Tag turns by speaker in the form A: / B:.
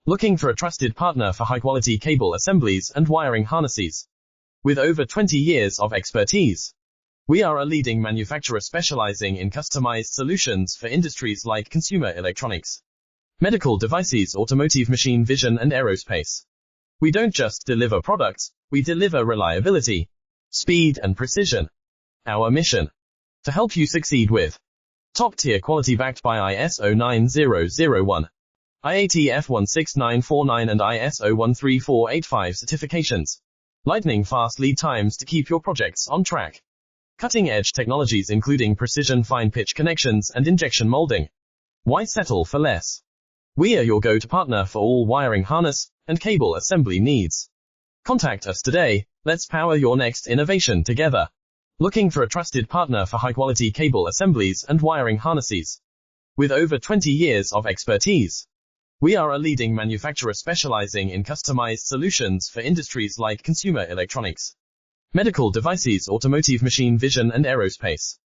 A: Looking for a trusted partner for high-quality cable assemblies and wiring harnesses? With over 20 years of expertise, we are a leading manufacturer specializing in customized solutions for industries like consumer electronics, medical devices, automotive, machine vision, and aerospace. We don't just deliver products, we deliver reliability, speed, and precision. Our mission: to help you succeed with top-tier quality backed by ISO 9001, IATF 16949 and ISO 13485 certifications. Lightning-fast lead times to keep your projects on track. Cutting-edge technologies including precision fine-pitch connections and injection molding. Why settle for less? We are your go-to partner for all wiring harness and cable assembly needs. Contact us today. Let's power your next innovation together. Looking for a trusted partner for high-quality cable assemblies and wiring harnesses? With over 20 years of expertise, we are a leading manufacturer specializing in customized solutions for industries like consumer electronics, medical devices, automotive, machine vision, and aerospace.